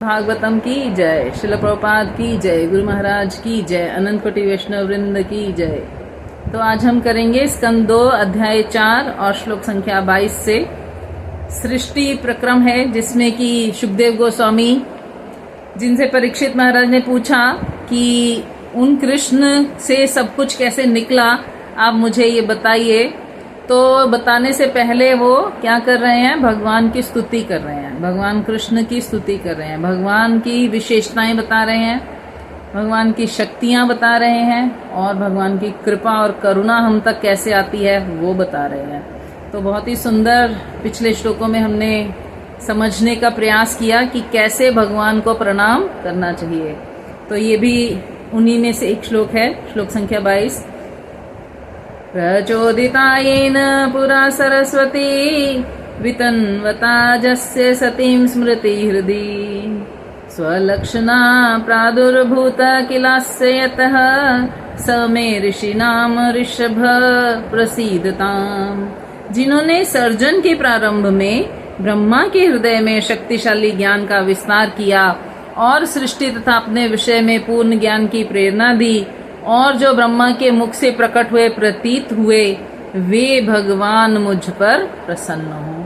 भागवतम की जय, शिल प्रभुपाद की जय, गुरु महाराज की जय, अनंत कोटि वैष्णव वृंद की जय। तो आज हम करेंगे स्कंद 2 अध्याय 4 और श्लोक संख्या 22 से। सृष्टि प्रक्रम है जिसमें कि शुकदेव गोस्वामी जिनसे परीक्षित महाराज ने पूछा कि उन कृष्ण से सब कुछ कैसे निकला, आप मुझे ये बताइए। तो बताने से पहले वो क्या कर रहे हैं, भगवान की स्तुति कर रहे हैं, भगवान कृष्ण की स्तुति कर रहे हैं, भगवान की विशेषताएं बता रहे हैं, भगवान की शक्तियां बता रहे हैं और भगवान की कृपा और करुणा हम तक कैसे आती है वो बता रहे हैं। तो बहुत ही सुंदर पिछले श्लोकों में हमने समझने का प्रयास किया कि कैसे भगवान को प्रणाम करना चाहिए। तो ये भी उन्हीं में से एक श्लोक है, श्लोक संख्या 22। प्रचोदितायेन पुरा सरस्वती वितन्वता जस्य सतीं स्मृति हृदि स्वलक्षणा प्रादुर्भूत किलास्य यतः स मे ऋषिनाम ऋषभ प्रसीदताम्। जिन्होंने सर्जन के प्रारंभ में ब्रह्मा के हृदय में शक्तिशाली ज्ञान का विस्तार किया और सृष्टि तथा अपने विषय में पूर्ण ज्ञान की प्रेरणा दी और जो ब्रह्मा के मुख से प्रकट हुए प्रतीत हुए, वे भगवान मुझ पर प्रसन्न हो।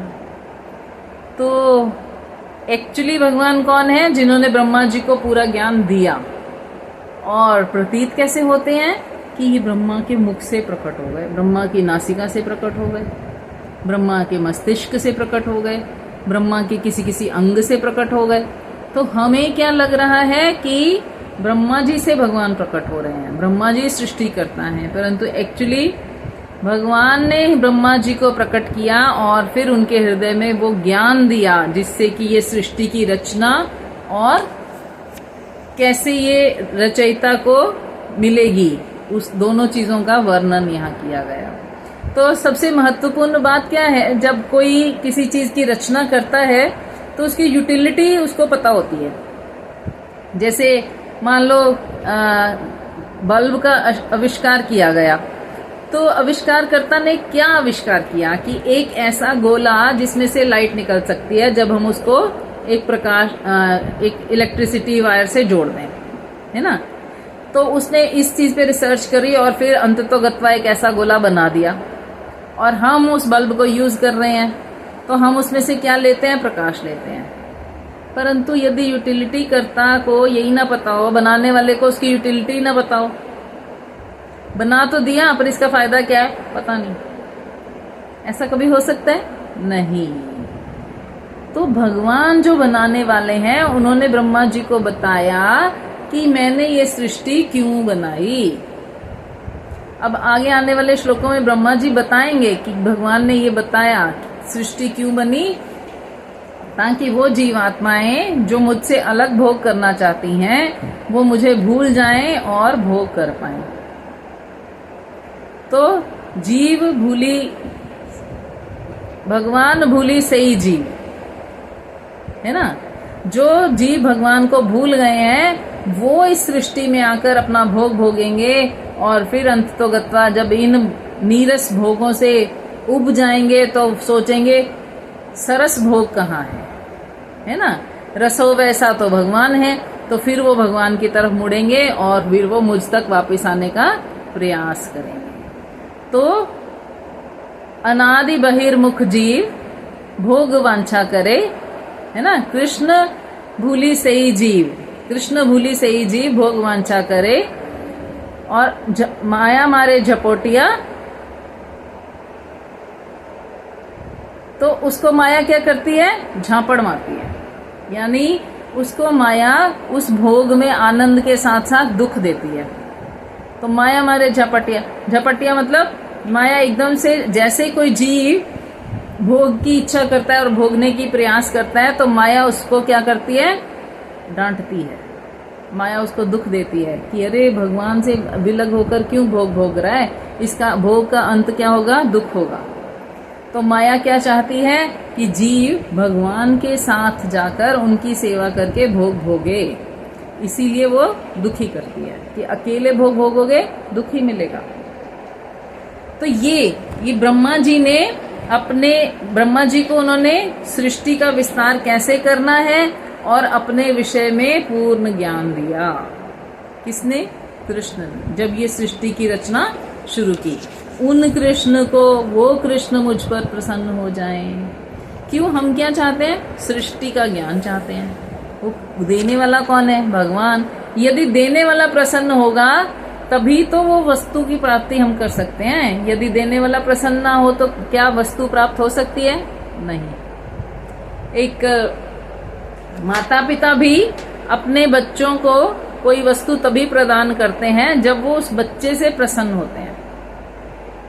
तो एक्चुअली भगवान कौन है? जिन्होंने ब्रह्मा जी को पूरा ज्ञान दिया। और प्रतीत कैसे होते हैं कि ये ब्रह्मा के मुख से प्रकट हो गए, ब्रह्मा की नासिका से प्रकट हो गए, ब्रह्मा के मस्तिष्क से प्रकट हो गए, ब्रह्मा के किसी किसी अंग से प्रकट हो गए। तो हमें क्या लग रहा है कि ब्रह्मा जी से भगवान प्रकट हो रहे हैं, ब्रह्मा जी सृष्टि करता है, परंतु एक्चुअली भगवान ने ब्रह्मा जी को प्रकट किया और फिर उनके हृदय में वो ज्ञान दिया जिससे कि ये सृष्टि की रचना और कैसे ये रचयिता को मिलेगी, उस दोनों चीजों का वर्णन यहाँ किया गया। तो सबसे महत्वपूर्ण बात क्या है, जब कोई किसी चीज की रचना करता है तो उसकी यूटिलिटी उसको पता होती है। जैसे मान लो बल्ब का आविष्कार किया गया, तो आविष्कारकर्ता ने क्या आविष्कार किया कि एक ऐसा गोला जिसमें से लाइट निकल सकती है जब हम उसको एक इलेक्ट्रिसिटी वायर से जोड़ दें, है ना। तो उसने इस चीज पे रिसर्च करी और फिर अंततोगत्वा एक ऐसा गोला बना दिया और हम उस बल्ब को यूज कर रहे हैं। तो हम उसमें से क्या लेते हैं? प्रकाश लेते हैं। परंतु यदि यूटिलिटी कर्ता को यही ना पता हो, बनाने वाले को उसकी यूटिलिटी ना पता हो, बना तो दिया पर इसका फायदा क्या है पता नहीं, ऐसा कभी हो सकता है? नहीं। तो भगवान जो बनाने वाले हैं उन्होंने ब्रह्मा जी को बताया कि मैंने ये सृष्टि क्यों बनाई। अब आगे आने वाले श्लोकों में ब्रह्मा जी बताएंगे कि भगवान ने ये बताया सृष्टि क्यों बनी, ताकि वो जीवात्माएं जो मुझसे अलग भोग करना चाहती हैं वो मुझे भूल जाएं और भोग कर पाएं। तो जीव भूली भगवान भूली सही जीव, है ना। जो जीव भगवान को भूल गए हैं वो इस सृष्टि में आकर अपना भोग भोगेंगे और फिर अंततोगत्वा जब इन नीरस भोगों से उब जाएंगे तो सोचेंगे सरस भोग कहाँ है ना। रसो वैसा तो भगवान है, तो फिर वो भगवान की तरफ मुड़ेंगे और फिर वो मुझ तक वापस आने का प्रयास करेंगे। तो अनादि बहिर्मुख जीव भोग वांछा करे, है ना। कृष्ण भूली सही जीव, कृष्ण भूली सही जीव भोग वांछा करे और माया मारे झपोटिया। तो उसको माया क्या करती है? झापड़ मारती है, यानी उसको माया उस भोग में आनंद के साथ साथ दुख देती है। तो माया मारे झपटिया, झपटिया मतलब माया एकदम से, जैसे कोई जीव भोग की इच्छा करता है और भोगने की प्रयास करता है तो माया उसको क्या करती है? डांटती है। माया उसको दुख देती है कि अरे भगवान से विलग होकर क्यों भोग भोग रहा है, इसका भोग का अंत क्या होगा? दुख होगा। तो माया क्या चाहती है कि जीव भगवान के साथ जाकर उनकी सेवा करके भोग भोगे, इसीलिए वो दुखी करती है कि अकेले भोग भोगोगे दुख ही मिलेगा। तो ये ब्रह्मा जी ने ब्रह्मा जी को उन्होंने सृष्टि का विस्तार कैसे करना है और अपने विषय में पूर्ण ज्ञान दिया। किसने? कृष्ण ने। जब ये सृष्टि की रचना शुरू की, उन कृष्ण को, वो कृष्ण मुझ पर प्रसन्न हो जाएं। क्यों? हम क्या चाहते हैं? सृष्टि का ज्ञान चाहते हैं। वो देने वाला कौन है? भगवान। यदि देने वाला प्रसन्न होगा तभी तो वो वस्तु की प्राप्ति हम कर सकते हैं। यदि देने वाला प्रसन्न ना हो तो क्या वस्तु प्राप्त हो सकती है? नहीं। एक माता पिता भी अपने बच्चों को कोई वस्तु तभी प्रदान करते हैं जब वो उस बच्चे से प्रसन्न होते हैं।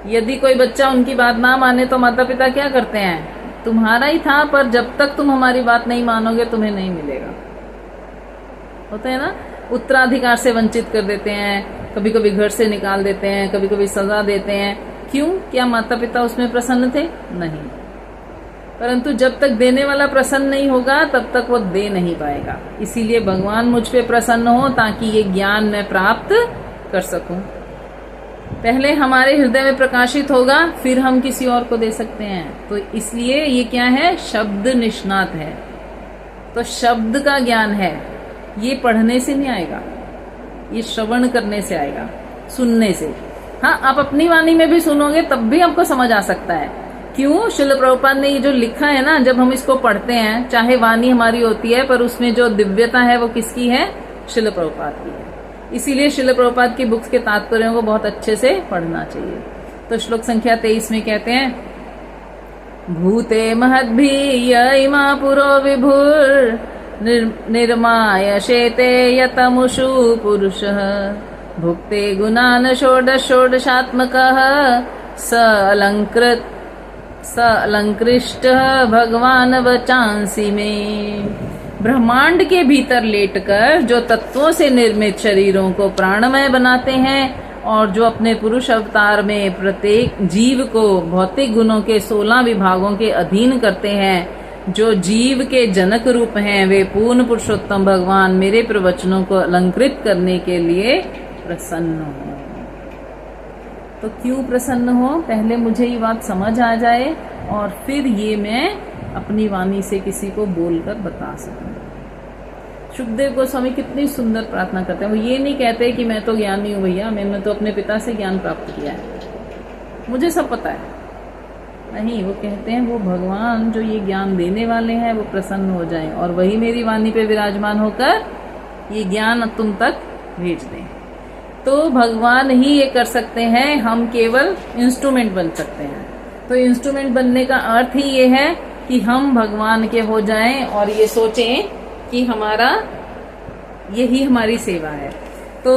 यदि कोई बच्चा उनकी बात ना माने तो माता पिता क्या करते हैं? तुम्हारा ही था, पर जब तक तुम हमारी बात नहीं मानोगे तुम्हें नहीं मिलेगा। होता है ना? उत्तराधिकार से वंचित कर देते हैं, कभी कभी घर से निकाल देते हैं, कभी कभी सजा देते हैं। क्यों? क्या माता पिता उसमें प्रसन्न थे? नहीं। परंतु जब तक देने वाला प्रसन्न नहीं होगा तब तक वो दे नहीं पाएगा। इसीलिए भगवान मुझ पे प्रसन्न हो ताकि ये ज्ञान मैं प्राप्त कर सकूं। पहले हमारे हृदय में प्रकाशित होगा, फिर हम किसी और को दे सकते हैं। तो इसलिए ये क्या है? शब्द निष्णात है। तो शब्द का ज्ञान है, ये पढ़ने से नहीं आएगा, ये श्रवण करने से आएगा, सुनने से। हाँ, आप अपनी वाणी में भी सुनोगे तब भी आपको समझ आ सकता है। क्यों? श्रील प्रभुपाद ने ये जो लिखा है ना, जब हम इसको पढ़ते हैं, चाहे वाणी हमारी होती है पर उसमें जो दिव्यता है वो किसकी है? श्रील प्रभुपाद की है। इसीलिए श्रील प्रभुपाद की बुक्स के तात्पर्यों को बहुत अच्छे से पढ़ना चाहिए। तो श्लोक संख्या 23 में कहते हैं, भूते महद्भि इमा पुरो विभुर निर्माय शेते यतमुषु पुरुषः भुक्ते गुणान् षोडशात्मकः स अलंकृष्टः भगवान वचांसि में। ब्रह्मांड के भीतर लेटकर जो तत्वों से निर्मित शरीरों को प्राणमय बनाते हैं और जो अपने पुरुष अवतार में प्रत्येक जीव को भौतिक गुणों के 16 विभागों के अधीन करते हैं, जो जीव के जनक रूप हैं, वे पूर्ण पुरुषोत्तम भगवान मेरे प्रवचनों को अलंकृत करने के लिए प्रसन्न हो। तो क्यों प्रसन्न हो? पहले मुझे ये बात समझ आ जाए और फिर ये मैं अपनी वाणी से किसी को बोलकर बता सकूं। सुखदेव गोस्वामी कितनी सुंदर प्रार्थना करते हैं। वो ये नहीं कहते कि मैं तो ज्ञानी हूं भैया, मैंने तो अपने पिता से ज्ञान प्राप्त किया है, मुझे सब पता है। नहीं, वो कहते हैं वो भगवान जो ये ज्ञान देने वाले हैं वो प्रसन्न हो जाएं और वही मेरी वाणी पे विराजमान होकर ये ज्ञान तुम तक भेज दें। तो भगवान ही ये कर सकते हैं, हम केवल इंस्ट्रूमेंट बन सकते हैं। तो इंस्ट्रूमेंट बनने का अर्थ ही ये है कि हम भगवान के हो जाएं और ये सोचें कि हमारा यही हमारी सेवा है। तो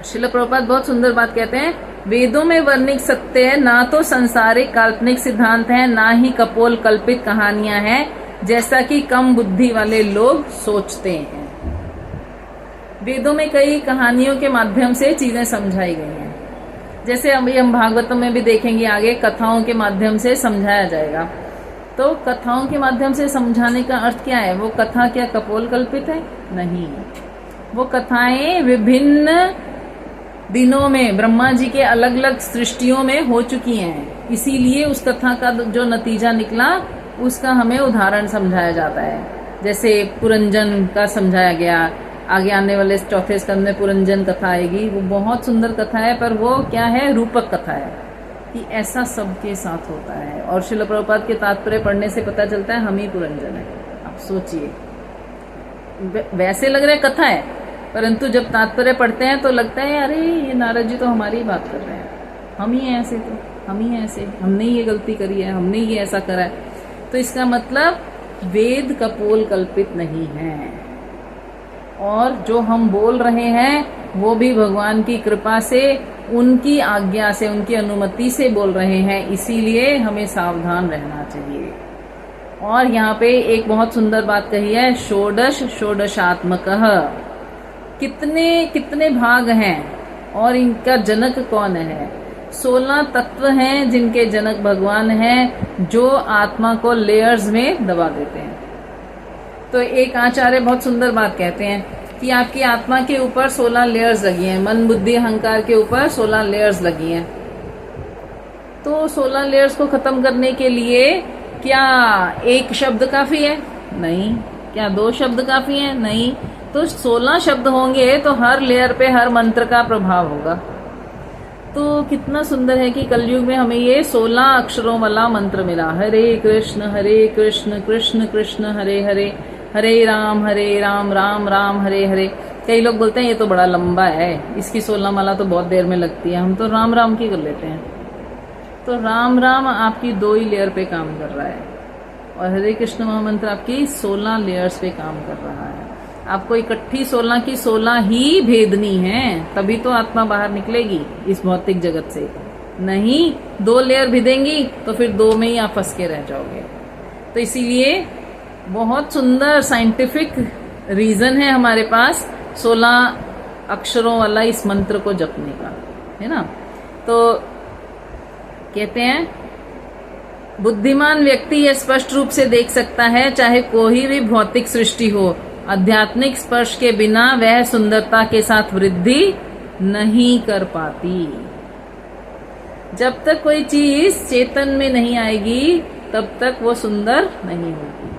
श्रील प्रभुपाद बहुत सुंदर बात कहते हैं, वेदों में वर्णित सत्य है, ना तो संसारिक काल्पनिक सिद्धांत है, ना ही कपोल कल्पित कहानियां हैं, जैसा कि कम बुद्धि वाले लोग सोचते हैं। वेदों में कई कहानियों के माध्यम से चीजें समझाई गई हैं। जैसे अभी हम भागवतम में भी देखेंगे, आगे कथाओं के माध्यम से समझाया जाएगा। तो कथाओं के माध्यम से समझाने का अर्थ क्या है? वो कथा क्या कपोल कल्पित है? नहीं, वो कथाएं विभिन्न दिनों में ब्रह्मा जी के अलग अलग सृष्टियों में हो चुकी हैं। इसीलिए उस कथा का जो नतीजा निकला उसका हमें उदाहरण समझाया जाता है। जैसे पुरंजन का समझाया गया, आगे आने वाले चौथे स्कंद में पुरंजन कथा आएगी। वो बहुत सुंदर कथा है, पर वो क्या है? रूपक कथा है कि ऐसा सबके साथ होता है। और श्रील प्रभुपाद के तात्पर्य पढ़ने से पता चलता है हम ही पुरंजन है। आप सोचिए, वैसे लग रहा है कथा है, परंतु जब तात्पर्य पढ़ते हैं तो लगता है अरे ये नारद जी तो हमारी ही बात कर रहे हैं, हम ही हैं ऐसे, तो हम ही हैं ऐसे, हमने ये गलती करी है, हमने ये ऐसा करा है। तो इसका मतलब वेद कपोल कल्पित नहीं है और जो हम बोल रहे हैं वो भी भगवान की कृपा से, उनकी आज्ञा से, उनकी अनुमति से बोल रहे हैं। इसीलिए हमें सावधान रहना चाहिए। और यहाँ पे एक बहुत सुंदर बात कही है, षोडशात्मकः। कितने कितने भाग हैं और इनका जनक कौन है? 16 तत्व हैं जिनके जनक भगवान हैं, जो आत्मा को लेयर्स में दबा देते हैं। तो एक आचार्य बहुत सुंदर बात कहते हैं कि आपकी आत्मा के ऊपर 16 लेयर्स लगी हैं, मन बुद्धि अहंकार के ऊपर 16 लेयर्स लगी हैं। तो 16 लेयर्स को खत्म करने के लिए क्या एक शब्द काफी है? नहीं, क्या 2 शब्द काफी हैं? नहीं, तो 16 शब्द होंगे तो हर लेयर पे हर मंत्र का प्रभाव होगा। तो कितना सुंदर है कि कलयुग में हमें ये 16 अक्षरों वाला मंत्र मिला। हरे कृष्ण कृष्ण कृष्ण हरे हरे, हरे राम राम राम हरे हरे। कई लोग बोलते हैं ये तो बड़ा लंबा है, इसकी 16 माला तो बहुत देर में लगती है, हम तो राम राम की कर लेते हैं। तो राम राम आपकी 2 ही लेयर पे काम कर रहा है और हरे कृष्ण महामंत्र आपकी 16 लेयर्स पे काम कर रहा है। आपको इकट्ठी 16 की 16 ही भेदनी है, तभी तो आत्मा बाहर निकलेगी इस भौतिक जगत से। नहीं 2 लेयर भेदेंगी तो फिर 2 में ही आप फंस के रह जाओगे। तो इसीलिए बहुत सुंदर साइंटिफिक रीजन है हमारे पास 16 अक्षरों वाला इस मंत्र को जपने का, है ना। तो कहते हैं बुद्धिमान व्यक्ति यह स्पष्ट रूप से देख सकता है, चाहे कोई भी भौतिक सृष्टि हो, आध्यात्मिक स्पर्श के बिना वह सुंदरता के साथ वृद्धि नहीं कर पाती। जब तक कोई चीज चेतन में नहीं आएगी तब तक वो सुंदर नहीं होगी,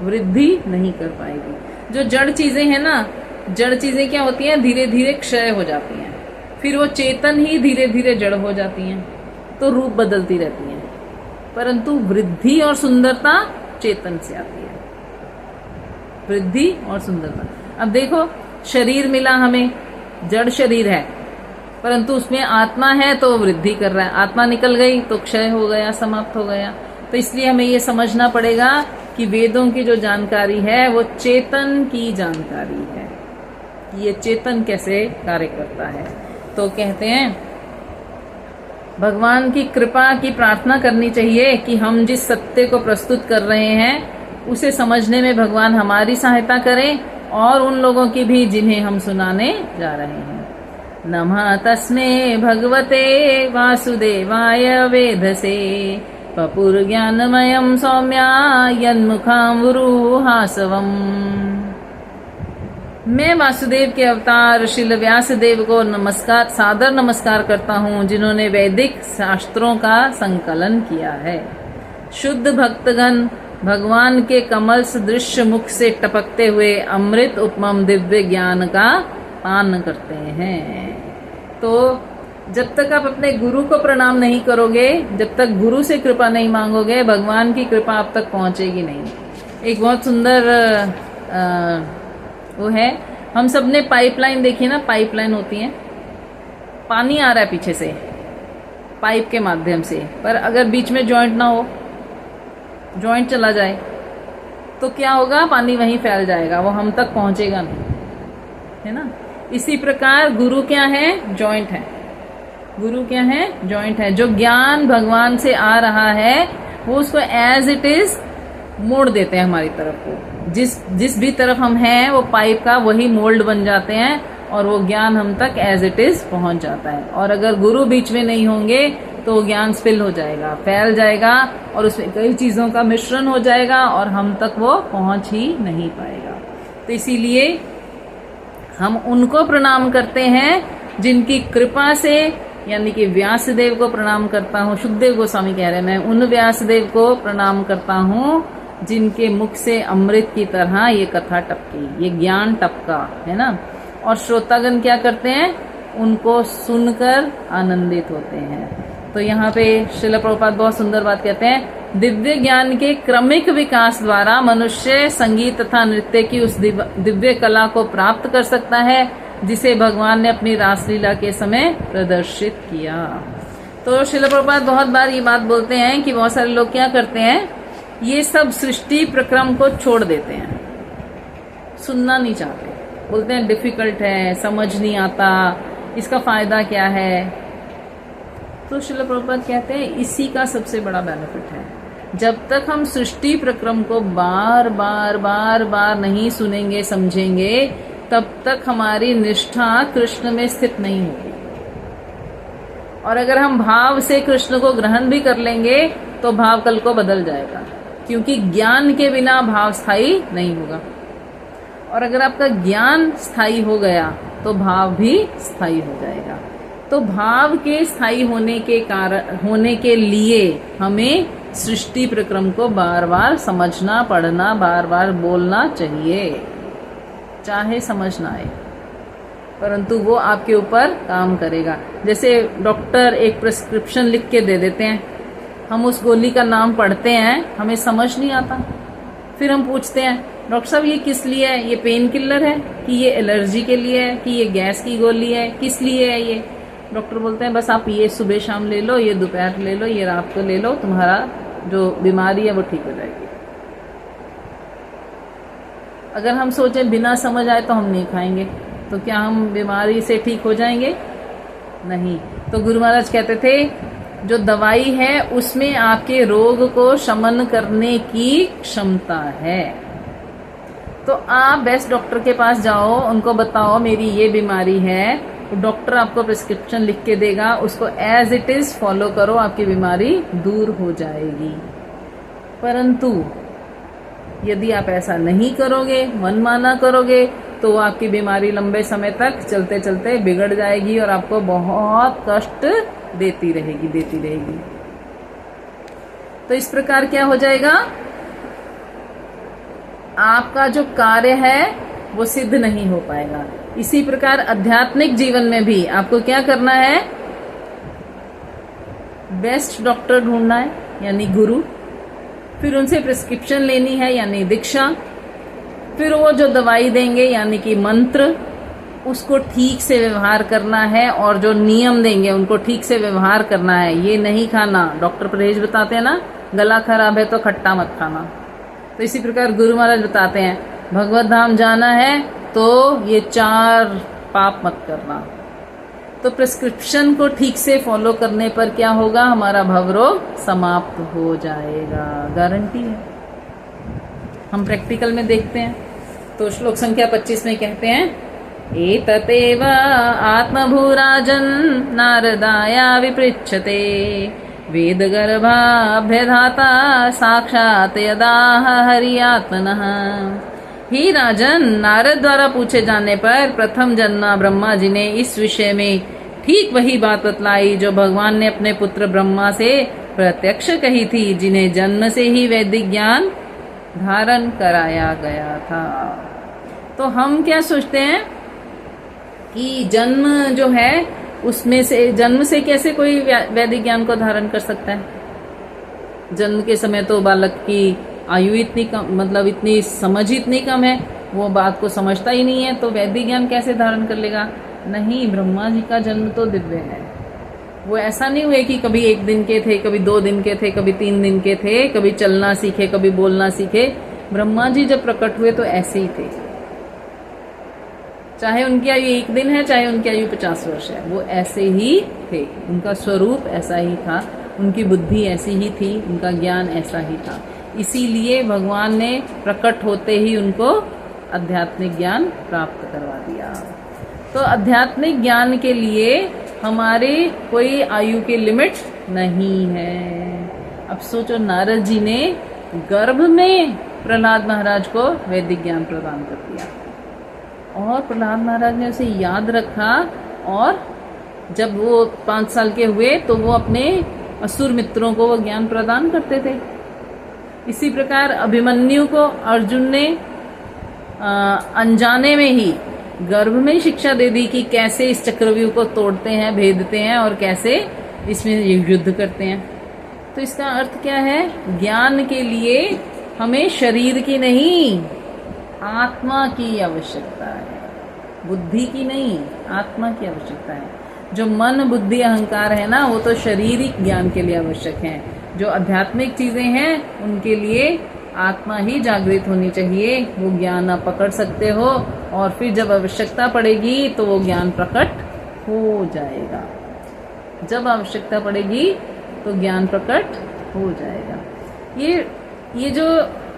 वृद्धि नहीं कर पाएगी। जो जड़ चीजें हैं ना, जड़ चीजें क्या होती हैं, धीरे धीरे क्षय हो जाती हैं, फिर वो चेतन ही धीरे धीरे जड़ हो जाती हैं, तो रूप बदलती रहती हैं। परंतु वृद्धि और सुंदरता चेतन से आती है, वृद्धि और सुंदरता। अब देखो शरीर मिला हमें, जड़ शरीर है, परंतु उसमें आत्मा है तो वृद्धि कर रहा है। आत्मा निकल गई तो क्षय हो गया, समाप्त हो गया। तो इसलिए हमें ये समझना पड़ेगा कि वेदों की जो जानकारी है वो चेतन की जानकारी है, ये चेतन कैसे कार्य करता है। तो कहते हैं भगवान की कृपा की प्रार्थना करनी चाहिए कि हम जिस सत्य को प्रस्तुत कर रहे हैं उसे समझने में भगवान हमारी सहायता करें और उन लोगों की भी जिन्हें हम सुनाने जा रहे हैं। नमः तस्मै भगवते वासुदेवाय वेधसे पपुर ज्ञानमयं सौम्या यन्मुखाम्बुरुहासवम्। मैं वासुदेव के अवतार श्रील व्यास देव को सादर नमस्कार करता हूँ, जिन्होंने वैदिक शास्त्रों का संकलन किया है। शुद्ध भक्तगण भगवान के कमल सदृश मुख से टपकते हुए अमृत उपमम दिव्य ज्ञान का पान करते हैं। तो जब तक आप अपने गुरु को प्रणाम नहीं करोगे, जब तक गुरु से कृपा नहीं मांगोगे, भगवान की कृपा आप तक पहुंचेगी नहीं। एक बहुत सुंदर वो है, हम सब ने पाइपलाइन देखी ना, पाइपलाइन होती है, पानी आ रहा है पीछे से पाइप के माध्यम से, पर अगर बीच में जॉइंट ना हो, जॉइंट चला जाए तो क्या होगा, पानी वहीं फैल जाएगा, वो हम तक पहुंचेगा नहीं, है ना। इसी प्रकार गुरु क्या है, जॉइंट है। गुरु क्या है, जॉइंट है। जो ज्ञान भगवान से आ रहा है वो उसको एज इट इज मोड़ देते हैं हमारी तरफ को। जिस भी तरफ हम हैं वो पाइप का वही मोल्ड बन जाते हैं और वो ज्ञान हम तक एज इट इज पहुंच जाता है। और अगर गुरु बीच में नहीं होंगे तो ज्ञान स्पिल हो जाएगा, फैल जाएगा और उसमें कई चीजों का मिश्रण हो जाएगा और हम तक वो पहुंच ही नहीं पाएगा। तो इसीलिए हम उनको प्रणाम करते हैं जिनकी कृपा से, यानी कि व्यासदेव को प्रणाम करता हूँ। सुखदेव गोस्वामी कह रहे हैं मैं उन व्यासदेव को प्रणाम करता हूँ जिनके मुख से अमृत की तरह ये कथा टपकी, ये ज्ञान टपका, है ना। और श्रोतागण क्या करते हैं, उनको सुनकर आनंदित होते हैं। तो यहाँ पे श्रील प्रभुपाद बहुत सुंदर बात कहते हैं, दिव्य ज्ञान के क्रमिक विकास द्वारा मनुष्य संगीत तथा नृत्य की उस दिव्य कला को प्राप्त कर सकता है जिसे भगवान ने अपनी रासलीला के समय प्रदर्शित किया। तो श्रील प्रभुपाद बहुत बार ये बात बोलते हैं कि बहुत सारे लोग क्या करते हैं, ये सब सृष्टि प्रक्रम को छोड़ देते हैं, सुनना नहीं चाहते, बोलते हैं डिफिकल्ट है, समझ नहीं आता, इसका फायदा क्या है। तो श्रील प्रभुपाद कहते हैं इसी का सबसे बड़ा बेनिफिट है। जब तक हम सृष्टि प्रक्रम को बार बार नहीं सुनेंगे, समझेंगे, तब तक हमारी निष्ठा कृष्ण में स्थित नहीं होगी। और अगर हम भाव से कृष्ण को ग्रहण भी कर लेंगे तो भाव कल को बदल जाएगा, क्योंकि ज्ञान के बिना भाव स्थायी नहीं होगा। और अगर आपका ज्ञान स्थायी हो गया तो भाव भी स्थायी हो जाएगा। तो भाव के स्थायी होने के लिए हमें सृष्टि प्रक्रम को बार बार समझना, पढ़ना, बार बार बोलना चाहिए, चाहे समझ ना आए, परंतु वो आपके ऊपर काम करेगा। जैसे डॉक्टर एक प्रिस्क्रिप्शन लिख के दे देते हैं, हम उस गोली का नाम पढ़ते हैं, हमें समझ नहीं आता, फिर हम पूछते हैं डॉक्टर साहब ये किस लिए है, ये पेन किलर है कि ये एलर्जी के लिए है कि ये गैस की गोली है, किस लिए है ये? डॉक्टर बोलते हैं बस आप ये सुबह शाम ले लो, ये दोपहर ले लो, ये रात को ले लो, तुम्हारा जो बीमारी है वो ठीक हो जाएगी। अगर हम सोचें बिना समझ आए तो हम नहीं खाएंगे, तो क्या हम बीमारी से ठीक हो जाएंगे? नहीं। तो गुरु महाराज कहते थे जो दवाई है उसमें आपके रोग को शमन करने की क्षमता है। तो आप बेस्ट डॉक्टर के पास जाओ, उनको बताओ मेरी ये बीमारी है, तो डॉक्टर आपको प्रिस्क्रिप्शन लिख के देगा, उसको एज इट इज फॉलो करो, आपकी बीमारी दूर हो जाएगी। परंतु यदि आप ऐसा नहीं करोगे, मनमाना करोगे, तो आपकी बीमारी लंबे समय तक चलते चलते बिगड़ जाएगी और आपको बहुत कष्ट देती रहेगी। तो इस प्रकार क्या हो जाएगा, आपका जो कार्य है वो सिद्ध नहीं हो पाएगा। इसी प्रकार आध्यात्मिक जीवन में भी आपको क्या करना है, बेस्ट डॉक्टर ढूंढना है यानी गुरु, फिर उनसे प्रिस्क्रिप्शन लेनी है यानी दीक्षा, फिर वो जो दवाई देंगे यानी कि मंत्र, उसको ठीक से व्यवहार करना है, और जो नियम देंगे उनको ठीक से व्यवहार करना है। ये नहीं खाना, डॉक्टर परहेज बताते हैं ना, गला खराब है तो खट्टा मत खाना। तो इसी प्रकार गुरु महाराज बताते हैं भगवत धाम जाना है तो ये 4 पाप मत करना। तो प्रिस्क्रिप्शन को ठीक से फॉलो करने पर क्या होगा, हमारा भवरोग समाप्त हो जाएगा, गारंटी है। हम प्रैक्टिकल में देखते हैं। तो श्लोक संख्या 25 में कहते हैं एततेव आत्मभूराजन् नारदाया विपृच्छते वेदगर्भाभ्यधाता साक्षात् यदाह हरियात्मनः। ही राजन, नारद द्वारा पूछे जाने पर प्रथम जन्मा ब्रह्मा जी ने इस विषय में ठीक वही बात बतलाई जो भगवान ने अपने पुत्र ब्रह्मा से प्रत्यक्ष कही थी, जिन्हें जन्म से ही वैदिक ज्ञान धारण कराया गया था। तो हम क्या सोचते हैं कि जन्म जो है उसमें से, जन्म से कैसे कोई वैदिक ज्ञान को धारण कर सकता है? जन्म के समय तो बालक की आयु इतनी कम, मतलब इतनी समझ इतनी कम है, वो बात को समझता ही नहीं है, तो वैदिक ज्ञान कैसे धारण कर लेगा? नहीं, ब्रह्मा जी का जन्म तो दिव्य है। वो ऐसा नहीं हुए कि कभी 1 दिन के थे, कभी 2 दिन के थे, कभी 3 दिन के थे, कभी चलना सीखे, कभी बोलना सीखे। ब्रह्मा जी जब प्रकट हुए तो ऐसे ही थे, चाहे उनकी आयु 1 दिन है, चाहे उनकी आयु 50 वर्ष है, वो ऐसे ही थे। उनका स्वरूप ऐसा ही था, उनकी बुद्धि ऐसी ही थी, उनका ज्ञान ऐसा ही था। इसीलिए भगवान ने प्रकट होते ही उनको आध्यात्मिक ज्ञान प्राप्त करवा दिया। तो आध्यात्मिक ज्ञान के लिए हमारे कोई आयु की लिमिट नहीं है। अब सोचो, नारद जी ने गर्भ में प्रहलाद महाराज को वैदिक ज्ञान प्रदान कर दिया, और प्रहलाद महाराज ने उसे याद रखा, और जब वो 5 साल के हुए तो वो अपने असुर मित्रों को वो ज्ञान प्रदान करते थे। इसी प्रकार अभिमन्यु को अर्जुन ने अनजाने में ही गर्भ में ही शिक्षा दे दी कि कैसे इस चक्रव्यूह को तोड़ते हैं, भेदते हैं, और कैसे इसमें युद्ध करते हैं। तो इसका अर्थ क्या है, ज्ञान के लिए हमें शरीर की नहीं, आत्मा की आवश्यकता है, बुद्धि की नहीं, आत्मा की आवश्यकता है। जो मन, बुद्धि, अहंकार है ना, वो तो शारीरिक ज्ञान के लिए आवश्यक है। जो आध्यात्मिक चीजें हैं उनके लिए आत्मा ही जागृत होनी चाहिए। वो ज्ञान आप पकड़ सकते हो, और फिर जब आवश्यकता पड़ेगी तो वो ज्ञान प्रकट हो जाएगा। जब आवश्यकता पड़ेगी तो ज्ञान प्रकट हो जाएगा। ये जो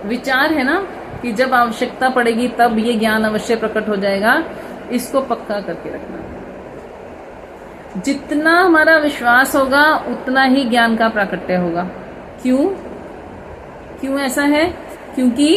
विचार है ना कि जब आवश्यकता पड़ेगी तब ये ज्ञान अवश्य प्रकट हो जाएगा, इसको पक्का करके रखना। जितना हमारा विश्वास होगा उतना ही ज्ञान का प्राकट्य होगा। क्यों ऐसा है? क्योंकि